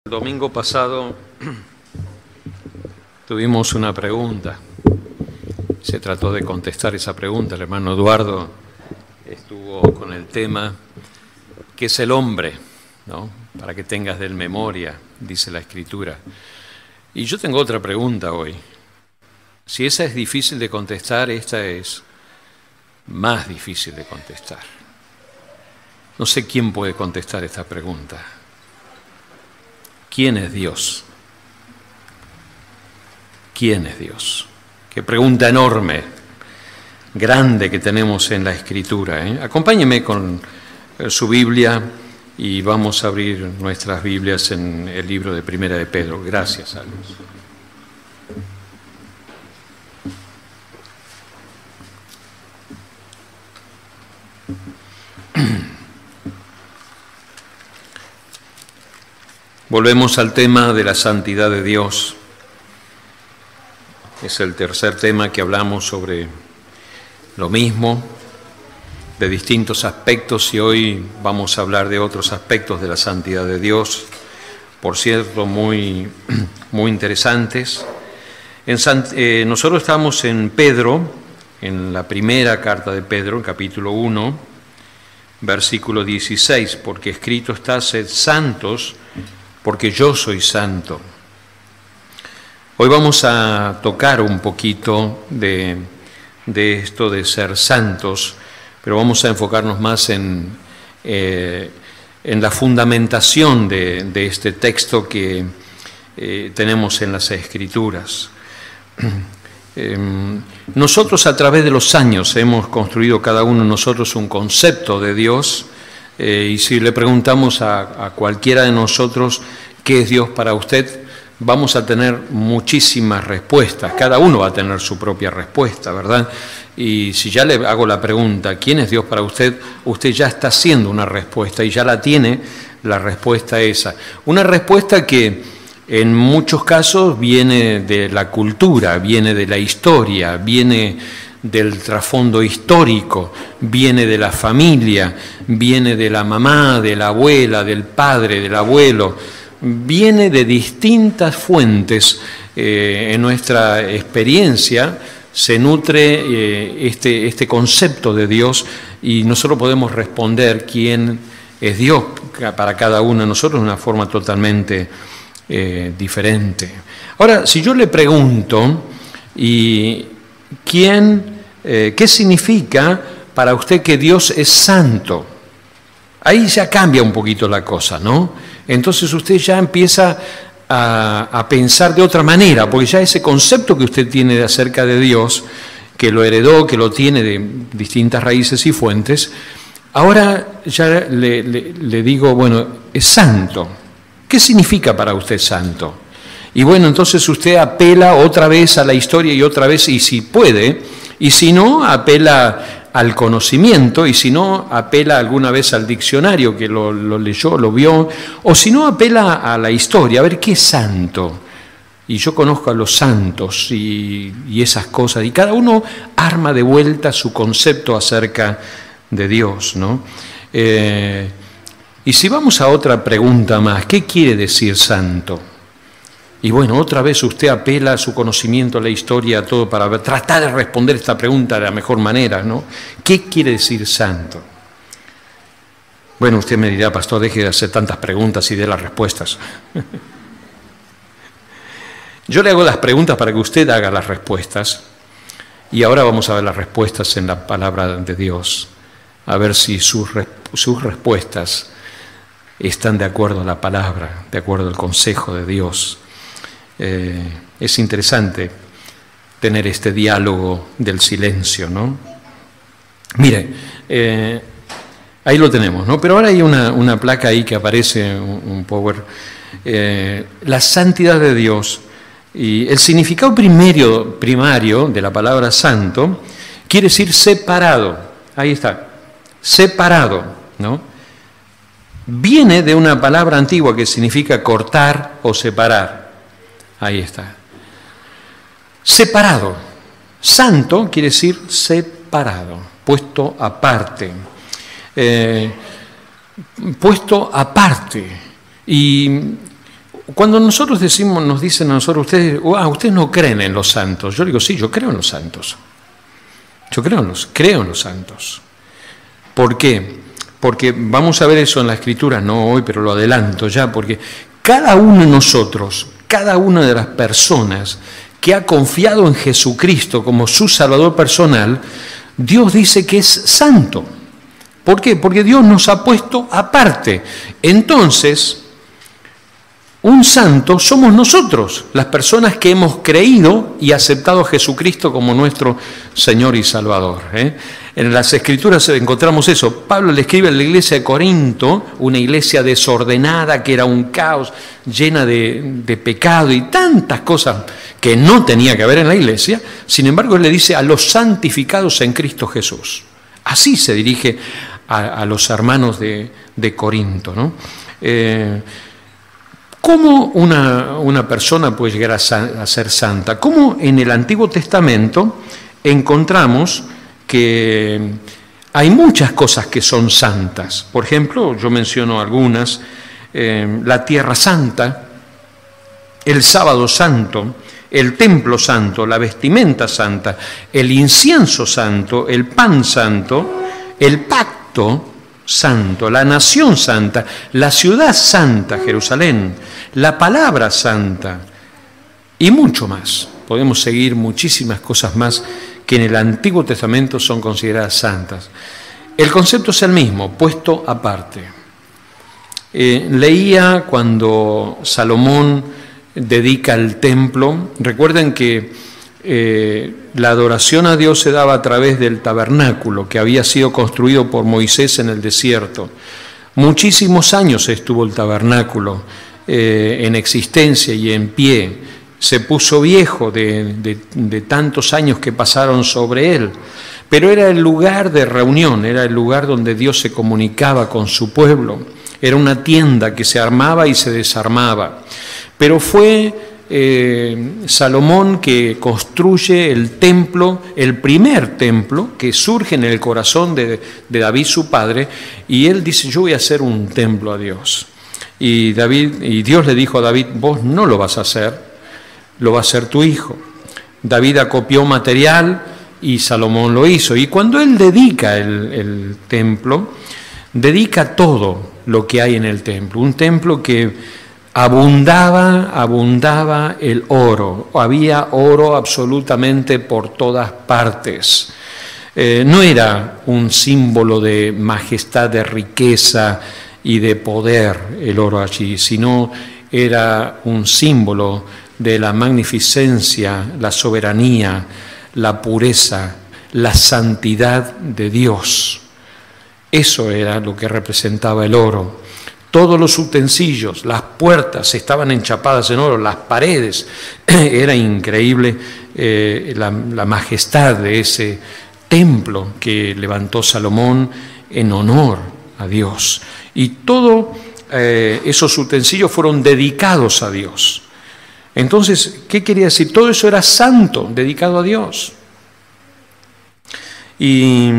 El domingo pasado tuvimos una pregunta. Se trató de contestar esa pregunta. El hermano Eduardo estuvo con el tema ¿qué es el hombre? ¿No? Para que tengas de él memoria, dice la Escritura. Y yo tengo otra pregunta hoy. Si esa es difícil de contestar, esta es más difícil de contestar. No sé quién puede contestar esta pregunta. ¿Quién es Dios? ¿Quién es Dios? Qué pregunta enorme, grande que tenemos en la Escritura, ¿eh? Acompáñeme con su Biblia y vamos a abrir nuestras Biblias en el libro de Primera de Pedro. Gracias, Alex. Volvemos al tema de la santidad de Dios. Es el tercer tema que hablamos sobre lo mismo, de distintos aspectos, y hoy vamos a hablar de otros aspectos de la santidad de Dios, por cierto, muy interesantes. Nosotros estamos en Pedro, en la primera carta de Pedro, en capítulo 1, versículo 16, porque escrito está: sed santos, porque yo soy santo. Hoy vamos a tocar un poquito de esto de ser santos, pero vamos a enfocarnos más en la fundamentación de este texto que tenemos en las Escrituras. Nosotros a través de los años hemos construido cada uno de nosotros un concepto de Dios. Y si le preguntamos a cualquiera de nosotros qué es Dios para usted, vamos a tener muchísimas respuestas. Cada uno va a tener su propia respuesta, ¿verdad? Y si ya le hago la pregunta, ¿quién es Dios para usted? Usted ya está haciendo una respuesta y ya la tiene, la respuesta esa. Una respuesta que en muchos casos viene de la cultura, viene de la historia, viene del trasfondo histórico, viene de la familia, viene de la mamá, de la abuela, del padre, del abuelo, viene de distintas fuentes. En nuestra experiencia se nutre este concepto de Dios, y nosotros podemos responder quién es Dios para cada uno de nosotros de una forma totalmente diferente. Ahora, si yo le pregunto, ¿qué significa para usted que Dios es santo? Ahí ya cambia un poquito la cosa, ¿no? Entonces usted ya empieza a pensar de otra manera, porque ya ese concepto que usted tiene acerca de Dios, que lo heredó, que lo tiene de distintas raíces y fuentes, ahora ya le digo, bueno, es santo. ¿Qué significa para usted santo? Y bueno, entonces usted apela otra vez a la historia y otra vez, y si puede, y si no, apela al conocimiento, y si no, apela alguna vez al diccionario que lo leyó, lo vio, o si no, apela a la historia, a ver qué es santo. Y yo conozco a los santos y esas cosas, y cada uno arma de vuelta su concepto acerca de Dios, ¿no? Y si vamos a otra pregunta más, ¿qué quiere decir santo? Y bueno, otra vez usted apela a su conocimiento, a la historia, a todo, para tratar de responder esta pregunta de la mejor manera, ¿no? ¿Qué quiere decir santo? Bueno, usted me dirá, pastor, deje de hacer tantas preguntas y dé las respuestas. Yo le hago las preguntas para que usted haga las respuestas, y ahora vamos a ver las respuestas en la palabra de Dios, a ver si sus respuestas están de acuerdo a la palabra, de acuerdo al consejo de Dios. Es interesante tener este diálogo del silencio, ¿no? Mire, ahí lo tenemos, ¿no? Pero ahora hay una placa ahí que aparece, un power, la santidad de Dios. Y el significado primario de la palabra santo quiere decir separado. Ahí está, separado, ¿no? Viene de una palabra antigua que significa cortar o separar. Ahí está. Separado. Santo quiere decir separado, puesto aparte. Puesto aparte. Y Cuando nosotros nos dicen a nosotros, ustedes no creen en los santos. Yo digo, sí, yo creo en los santos. Yo creo en los santos. ¿Por qué? Porque vamos a ver eso en la Escritura, no hoy, pero lo adelanto ya, porque cada uno de nosotros, cada una de las personas que ha confiado en Jesucristo como su Salvador personal, Dios dice que es santo. ¿Por qué? Porque Dios nos ha puesto aparte. Entonces, un santo somos nosotros, las personas que hemos creído y aceptado a Jesucristo como nuestro Señor y Salvador. En las Escrituras encontramos eso. Pablo le escribe a la iglesia de Corinto, una iglesia desordenada, que era un caos, llena de pecado y tantas cosas que no tenía que haber en la iglesia. Sin embargo, él le dice a los santificados en Cristo Jesús. Así se dirige a los hermanos de Corinto, ¿no? ¿Cómo una persona puede llegar a ser santa? ¿Cómo en el Antiguo Testamento encontramos que hay muchas cosas que son santas? Por ejemplo, yo menciono algunas: la Tierra Santa, el Sábado Santo, el Templo Santo, la vestimenta santa, el incienso santo, el pan santo, el pacto santo, la nación santa, la ciudad santa, Jerusalén, la palabra santa y mucho más. Podemos seguir muchísimas cosas más que en el Antiguo Testamento son consideradas santas. El concepto es el mismo, puesto aparte. Leía cuando Salomón dedica el templo. Recuerden que la adoración a Dios se daba a través del tabernáculo que había sido construido por Moisés en el desierto. Muchísimos años estuvo el tabernáculo en existencia y en pie. Se puso viejo de tantos años que pasaron sobre él, pero era el lugar de reunión, era el lugar donde Dios se comunicaba con su pueblo. Era una tienda que se armaba y se desarmaba. Pero fue Salomón que construye el templo, el primer templo que surge en el corazón de David su padre, y él dice: yo voy a hacer un templo a Dios. Y Dios le dijo a David: vos no lo vas a hacer, lo va a hacer tu hijo. David acopió material y Salomón lo hizo. Y cuando él dedica el templo, dedica todo lo que hay en el templo. Un templo que abundaba el oro. Había oro absolutamente por todas partes. No era un símbolo de majestad, de riqueza y de poder el oro allí, sino era un símbolo de la magnificencia, la soberanía, la pureza, la santidad de Dios. Eso era lo que representaba el oro. Todos los utensilios, las puertas estaban enchapadas en oro, las paredes. Era increíble la majestad de ese templo que levantó Salomón en honor a Dios. Y todos esos utensilios fueron dedicados a Dios. Entonces, ¿qué quería decir? Todo eso era santo, dedicado a Dios. Y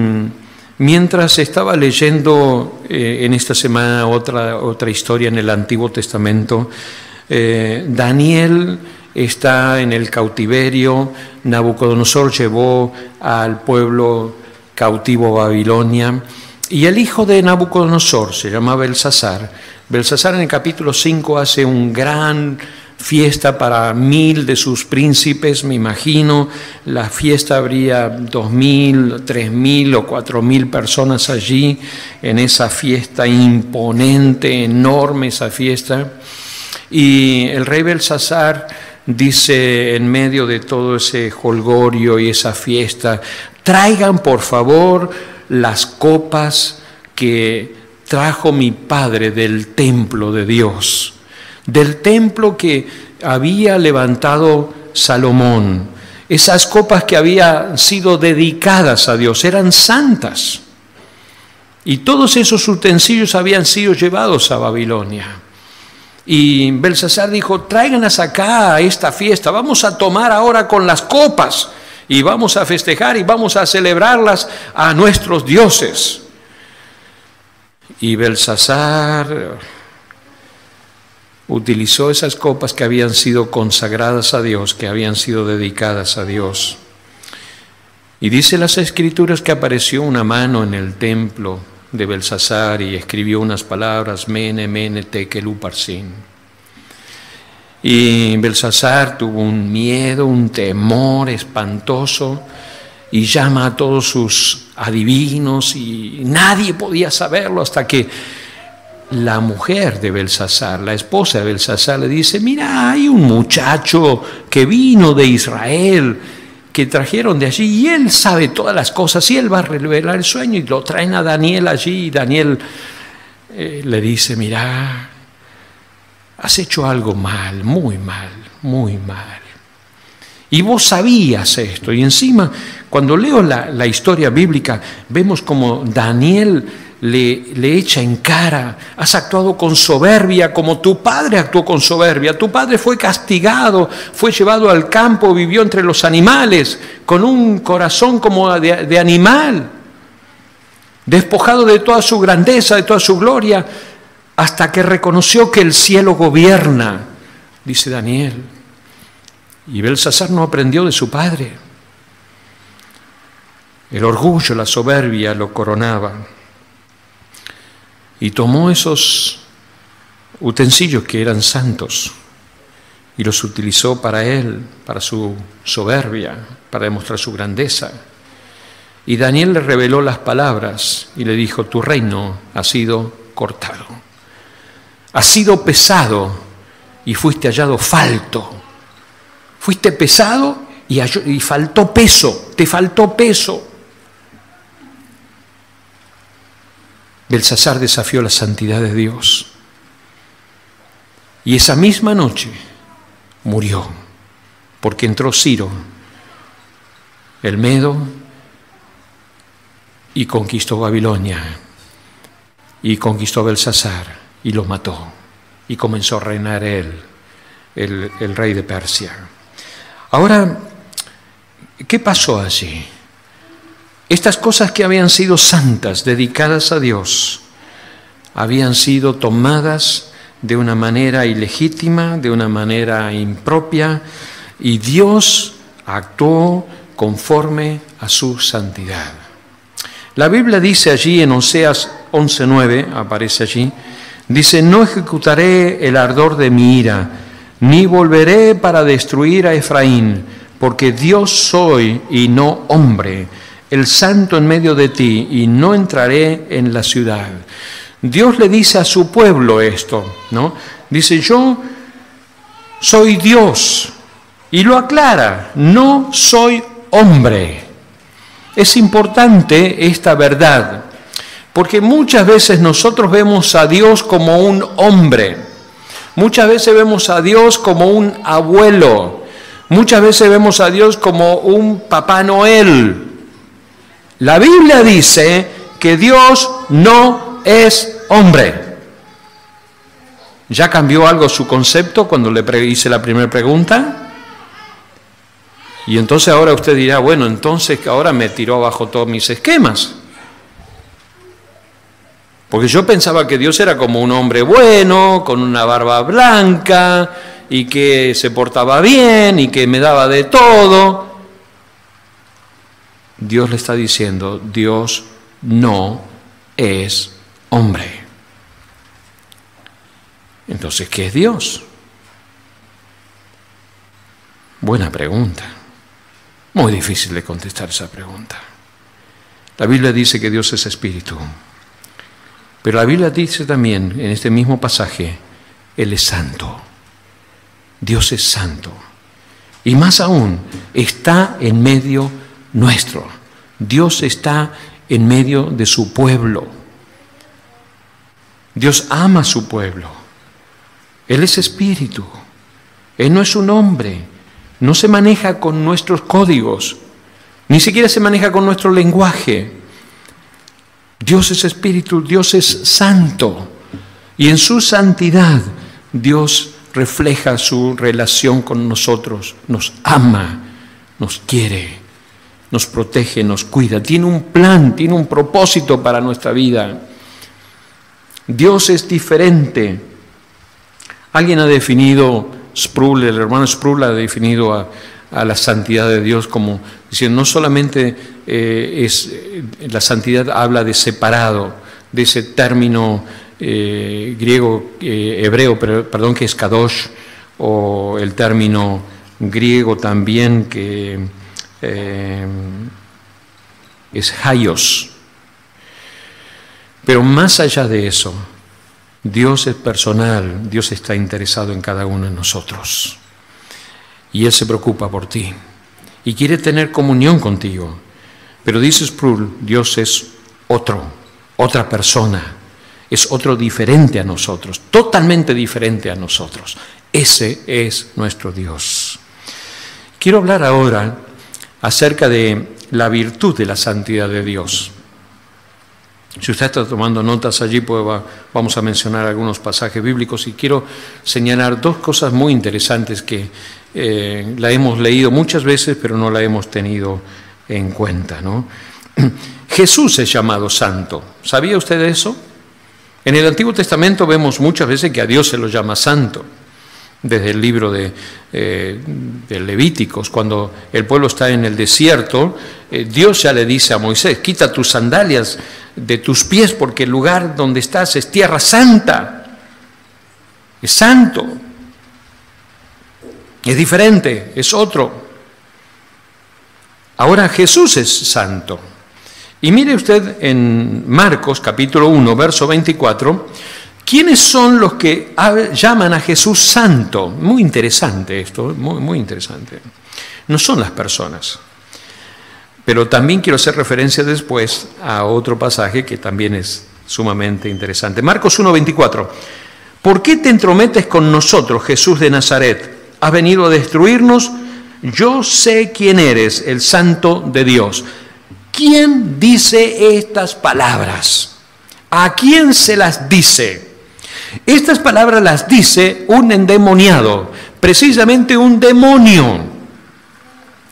mientras estaba leyendo en esta semana otra historia en el Antiguo Testamento, Daniel está en el cautiverio. Nabucodonosor llevó al pueblo cautivo a Babilonia, y el hijo de Nabucodonosor se llamaba Belsasar. Belsasar en el capítulo 5 hace un gran fiesta para 1000 de sus príncipes, me imagino. La fiesta habría 2000, 3000 o 4000 personas allí en esa fiesta imponente, enorme esa fiesta. Y el rey Belsasar dice en medio de todo ese jolgorio y esa fiesta: traigan por favor las copas que trajo mi padre del templo de Dios, del templo que había levantado Salomón. Esas copas que habían sido dedicadas a Dios eran santas, y todos esos utensilios habían sido llevados a Babilonia. Y Belsasar dijo: tráiganlas acá a esta fiesta, vamos a tomar ahora con las copas y vamos a festejar y vamos a celebrarlas a nuestros dioses. Y Belsasar utilizó esas copas que habían sido consagradas a Dios, que habían sido dedicadas a Dios. Y dice las Escrituras que apareció una mano en el templo de Belsasar y escribió unas palabras, Mene, Mene, Tekel, Uparsin. Y Belsasar tuvo un miedo, un temor espantoso y llama a todos sus adivinos y nadie podía saberlo hasta que la mujer de Belsasar, la esposa de Belsasar, le dice, mira, hay un muchacho que vino de Israel, que trajeron de allí, y él sabe todas las cosas, y él va a revelar el sueño, y lo traen a Daniel allí, y Daniel le dice, mira, has hecho algo mal, muy mal, muy mal. Y vos sabías esto, y encima, cuando leo la historia bíblica, vemos como Daniel le echa en cara, has actuado con soberbia como tu padre actuó con soberbia. Tu padre fue castigado, fue llevado al campo, vivió entre los animales, con un corazón como de animal, despojado de toda su grandeza, de toda su gloria, hasta que reconoció que el cielo gobierna, dice Daniel. Y Belsasar no aprendió de su padre. El orgullo, la soberbia lo coronaban. Y tomó esos utensilios que eran santos y los utilizó para él, para su soberbia, para demostrar su grandeza. Y Daniel le reveló las palabras y le dijo, tu reino ha sido cortado, has sido pesado y fuiste hallado falto. Fuiste pesado y faltó peso, te faltó peso. Belsasar desafió la santidad de Dios. Y esa misma noche murió, porque entró Ciro, el Medo, y conquistó Babilonia, y conquistó a Belsasar, y lo mató, y comenzó a reinar él, el rey de Persia. Ahora, ¿qué pasó allí? Estas cosas que habían sido santas, dedicadas a Dios, habían sido tomadas de una manera ilegítima, de una manera impropia, y Dios actuó conforme a su santidad. La Biblia dice allí en Oseas 11:9, aparece allí, dice, no ejecutaré el ardor de mi ira, ni volveré para destruir a Efraín, porque Dios soy y no hombre, el santo en medio de ti, y no entraré en la ciudad. Dios le dice a su pueblo esto, ¿no? Dice, yo soy Dios, y lo aclara, no soy hombre. Es importante esta verdad, porque muchas veces nosotros vemos a Dios como un hombre, muchas veces vemos a Dios como un abuelo, muchas veces vemos a Dios como un Papá Noel. La Biblia dice que Dios no es hombre. ¿Ya cambió algo su concepto cuando le hice la primera pregunta? Y entonces ahora usted dirá, bueno, entonces ahora me tiró abajo todos mis esquemas. Porque yo pensaba que Dios era como un hombre bueno, con una barba blanca, y que se portaba bien, y que me daba de todo. Dios le está diciendo, Dios no es hombre. Entonces, ¿qué es Dios? Buena pregunta. Muy difícil de contestar esa pregunta. La Biblia dice que Dios es espíritu. Pero la Biblia dice también, en este mismo pasaje, Él es santo. Dios es santo. Y más aún, está en medio nuestro. Dios está en medio de su pueblo. Dios ama a su pueblo. Él es espíritu. Él no es un hombre. No se maneja con nuestros códigos. Ni siquiera se maneja con nuestro lenguaje. Dios es espíritu, Dios es santo. Y en su santidad, Dios refleja su relación con nosotros. Nos ama, nos quiere, nos protege, nos cuida. Tiene un plan, tiene un propósito para nuestra vida. Dios es diferente Alguien ha definido, Sproul, el hermano Sproul ha definido a la santidad de Dios como diciendo, no solamente la santidad habla de separado, de ese término griego, hebreo, perdón, que es kadosh, o el término griego también que es haios. Pero más allá de eso, Dios es personal, Dios está interesado en cada uno de nosotros. Y Él se preocupa por ti y quiere tener comunión contigo. Pero dice Sproul, Dios es otra persona, es otro diferente a nosotros, totalmente diferente a nosotros. Ese es nuestro Dios. Quiero hablar ahora acerca de la virtud de la santidad de Dios. Si usted está tomando notas allí, pues vamos a mencionar algunos pasajes bíblicos y quiero señalar dos cosas muy interesantes que la hemos leído muchas veces, pero no la hemos tenido en cuenta, ¿no? Jesús es llamado santo. ¿Sabía usted eso? En el Antiguo Testamento vemos muchas veces que a Dios se lo llama santo. Desde el libro de Levíticos, cuando el pueblo está en el desierto, Dios ya le dice a Moisés, quita tus sandalias de tus pies porque el lugar donde estás es tierra santa, es santo, es diferente, es otro. Ahora Jesús es santo. Y mire usted en Marcos capítulo 1, verso 24, ¿quiénes son los que llaman a Jesús santo? Muy interesante esto, muy interesante. No son las personas. Pero también quiero hacer referencia después a otro pasaje que también es sumamente interesante. Marcos 1:24. ¿Por qué te entrometes con nosotros, Jesús de Nazaret? ¿Has venido a destruirnos? Yo sé quién eres, el Santo de Dios. ¿Quién dice estas palabras? ¿A quién se las dice? Estas palabras las dice un endemoniado, precisamente un demonio.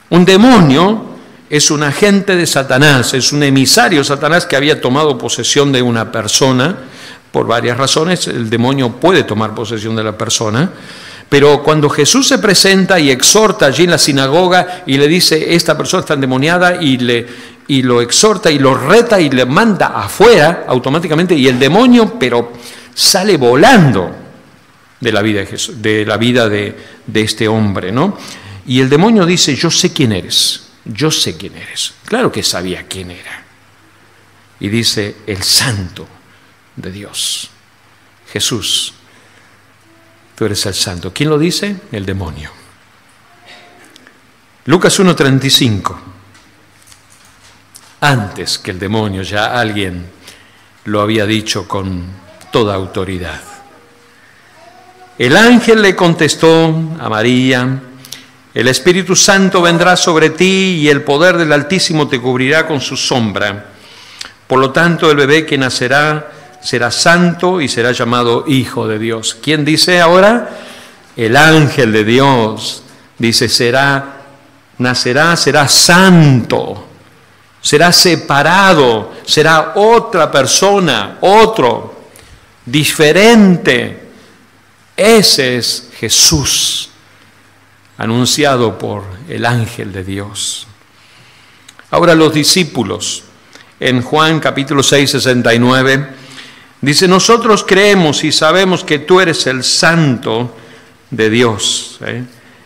Un demonio es un agente de Satanás, es un emisario de Satanás que había tomado posesión de una persona. Por varias razones el demonio puede tomar posesión de la persona, pero cuando Jesús se presenta y exhorta allí en la sinagoga y le dice, esta persona está endemoniada, y lo exhorta y lo reta y le manda afuera automáticamente, y el demonio pero sale volando de la vida de Jesús, de la vida de este hombre, ¿no? Y el demonio dice, yo sé quién eres, yo sé quién eres. Claro que sabía quién era. Y dice, el Santo de Dios. Jesús, tú eres el Santo. ¿Quién lo dice? El demonio. Lucas 1:35. Antes que el demonio, ya alguien lo había dicho con toda autoridad. El ángel le contestó a María, el Espíritu Santo vendrá sobre ti y el poder del Altísimo te cubrirá con su sombra. Por lo tanto, el bebé que nacerá será santo y será llamado Hijo de Dios. ¿Quién dice ahora? El ángel de Dios dice, nacerá, será santo, será separado, será otra persona, otro, diferente. Ese es Jesús, anunciado por el ángel de Dios. Ahora los discípulos, en Juan capítulo 6, 69, dice, nosotros creemos y sabemos que tú eres el Santo de Dios.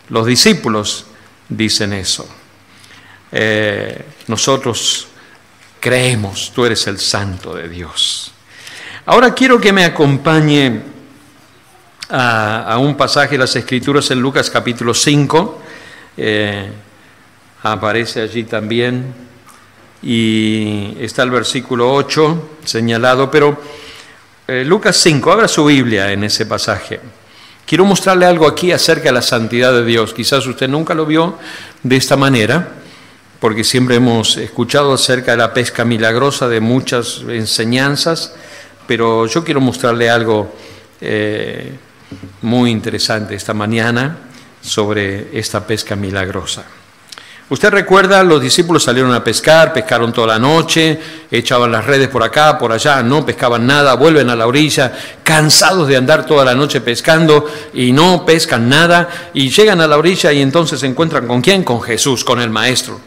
Los discípulos dicen eso. Nosotros creemos, tú eres el Santo de Dios. Ahora quiero que me acompañe a un pasaje de las Escrituras en Lucas capítulo 5. Aparece allí también. Y está el versículo 8 señalado, pero Lucas 5, abra su Biblia en ese pasaje. Quiero mostrarle algo aquí acerca de la santidad de Dios. Quizás usted nunca lo vio de esta manera, porque siempre hemos escuchado acerca de la pesca milagrosa, de muchas enseñanzas, pero yo quiero mostrarle algo muy interesante esta mañana sobre esta pesca milagrosa. Usted recuerda, los discípulos salieron a pescar, pescaron toda la noche, echaban las redes por acá, por allá, no pescaban nada, vuelven a la orilla, cansados de andar toda la noche pescando y no pescan nada, y llegan a la orilla y entonces se encuentran ¿con quién? Con Jesús, con el Maestro.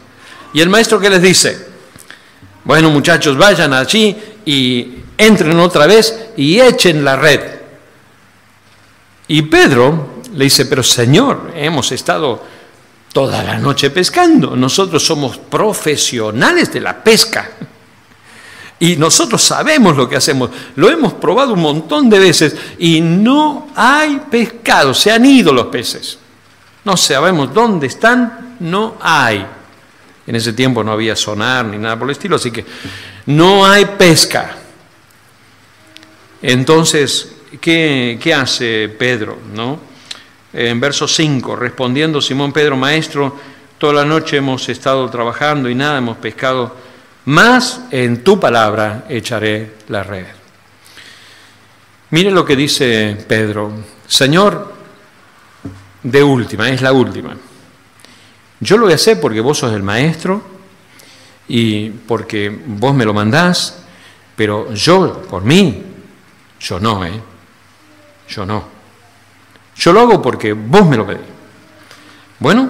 ¿Y el Maestro qué les dice? Bueno, muchachos, vayan allí y entren otra vez y echen la red. Y Pedro le dice, pero Señor, hemos estado toda la noche pescando. Nosotros somos profesionales de la pesca. Y nosotros sabemos lo que hacemos. Lo hemos probado un montón de veces y no hay pescado. Se han ido los peces. No sabemos dónde están, no hay. En ese tiempo no había sonar ni nada por el estilo, así que no hay pesca. Entonces, ¿qué hace Pedro, no? En verso 5, respondiendo Simón Pedro, Maestro, toda la noche hemos estado trabajando y nada hemos pescado, mas en tu palabra echaré la red. Mire lo que dice Pedro, Señor, de última, es la última. Yo lo voy a hacer porque vos sos el Maestro y porque vos me lo mandás, pero yo, por mí, yo no, yo no. Yo lo hago porque vos me lo pedís. Bueno,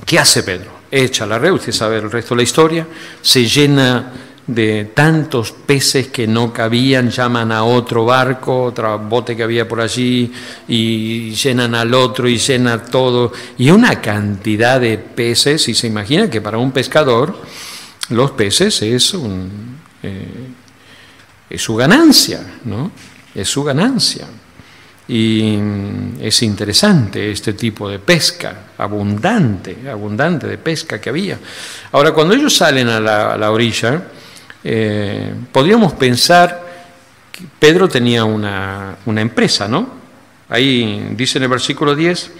¿qué hace Pedro? Echa la red, usted sabe el resto de la historia, se llena de tantos peces que no cabían, llaman a otro barco, otro bote que había por allí, y llenan al otro y llena todo, y una cantidad de peces, y se imagina que para un pescador los peces es su ganancia, ¿no? Es su ganancia. Y es interesante este tipo de pesca, abundante de pesca que había. Ahora, cuando ellos salen a la orilla, podríamos pensar que Pedro tenía una empresa, ¿no? Ahí dice en el versículo 10,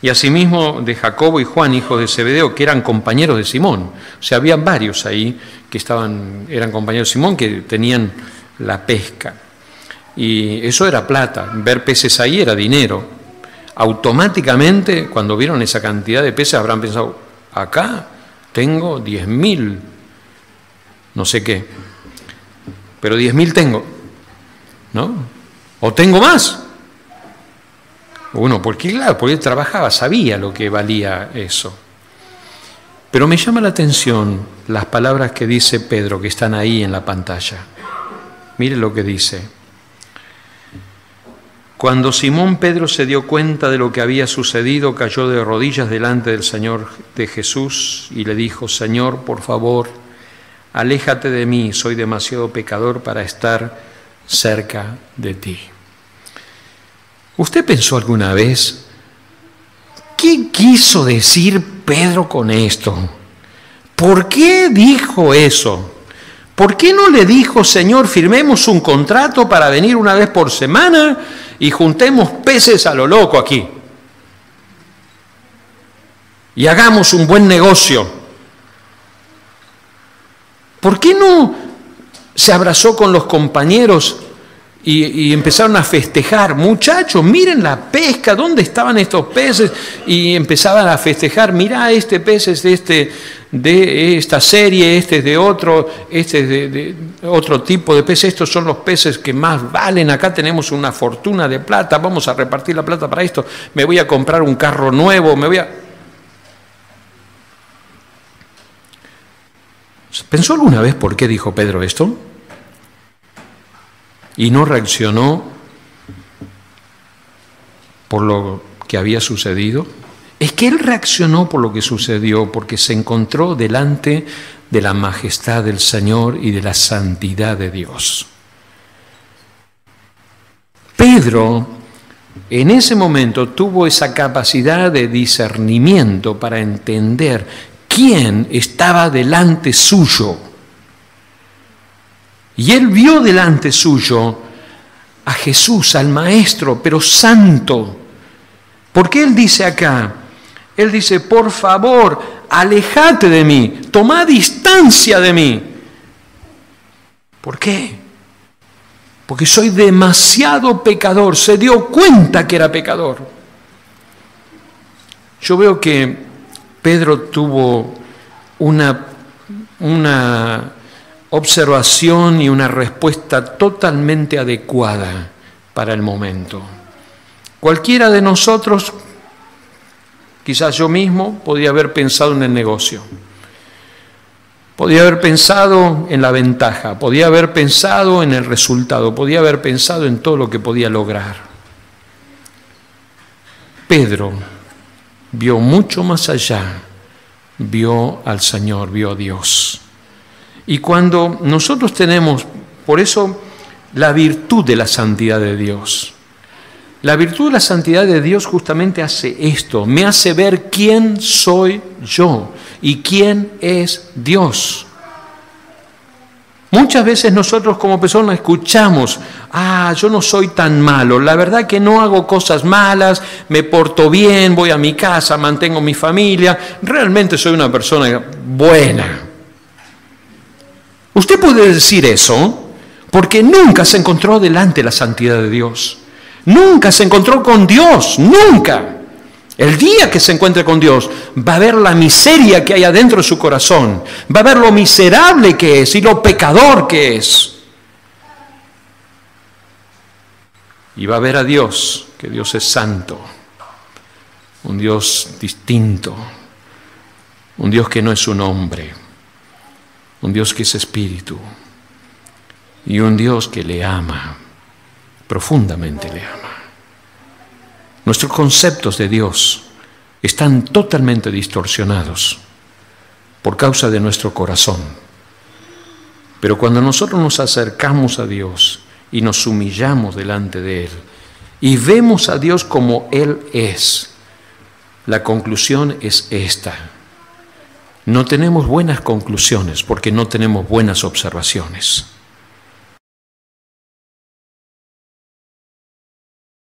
y asimismo de Jacobo y Juan, hijos de Zebedeo, que eran compañeros de Simón. O sea, había varios ahí que eran compañeros de Simón, que tenían la pesca. Y eso era plata, ver peces ahí era dinero. Automáticamente, cuando vieron esa cantidad de peces, habrán pensado, acá tengo 10.000, no sé qué, pero 10.000 tengo, ¿no? O tengo más. Bueno, porque claro, porque él trabajaba, sabía lo que valía eso. Pero me llama la atención las palabras que dice Pedro, que están ahí en la pantalla. Mire lo que dice. Cuando Simón Pedro se dio cuenta de lo que había sucedido, cayó de rodillas delante del Señor de Jesús y le dijo, Señor, por favor, aléjate de mí, soy demasiado pecador para estar cerca de ti. ¿Usted pensó alguna vez qué quiso decir Pedro con esto? ¿Por qué dijo eso? ¿Por qué no le dijo, Señor, firmemos un contrato para venir una vez por semana y juntemos peces a lo loco aquí? Y hagamos un buen negocio. ¿Por qué no se abrazó con los compañeros y empezaron a festejar? Muchachos, miren la pesca, ¿dónde estaban estos peces? Y empezaban a festejar, mirá, este pez es de esta serie, este es de otro, este es de otro tipo de pez, estos son los peces que más valen, acá tenemos una fortuna de plata, vamos a repartir la plata para esto, me voy a comprar un carro nuevo, ¿Pensó alguna vez por qué dijo Pedro esto? Y no reaccionó por lo que había sucedido. Es que él reaccionó por lo que sucedió, porque se encontró delante de la majestad del Señor y de la santidad de Dios. Pedro, en ese momento, tuvo esa capacidad de discernimiento para entender quién estaba delante suyo. Y él vio delante suyo a Jesús, al Maestro, pero santo. Porque él dice acá, él dice, por favor, alejate de mí, toma distancia de mí. ¿Por qué? Porque soy demasiado pecador. Se dio cuenta que era pecador. yo veo que Pedro tuvo una observación y una respuesta totalmente adecuada para el momento. Cualquiera de nosotros, quizás yo mismo, podía haber pensado en el negocio. Podía haber pensado en la ventaja, podía haber pensado en el resultado, podía haber pensado en todo lo que podía lograr. Pedro vio mucho más allá, vio al Señor, vio a Dios. Y cuando nosotros tenemos, por eso, la virtud de la santidad de Dios, la virtud de la santidad de Dios justamente hace esto, me hace ver quién soy yo y quién es Dios. Muchas veces nosotros como personas escuchamos, yo no soy tan malo, la verdad que no hago cosas malas, me porto bien, voy a mi casa, mantengo mi familia, realmente soy una persona buena. Usted puede decir eso porque nunca se encontró delante de la santidad de Dios. Nunca se encontró con Dios, nunca. El día que se encuentre con Dios va a ver la miseria que hay adentro de su corazón, va a ver lo miserable que es y lo pecador que es. Y va a ver a Dios, que Dios es santo, un Dios distinto, un Dios que no es un hombre, un Dios que es espíritu y un Dios que le ama. Profundamente le ama. Nuestros conceptos de Dios están totalmente distorsionados por causa de nuestro corazón. Pero cuando nosotros nos acercamos a Dios y nos humillamos delante de Él y vemos a Dios como Él es, la conclusión es esta. No tenemos buenas conclusiones porque no tenemos buenas observaciones.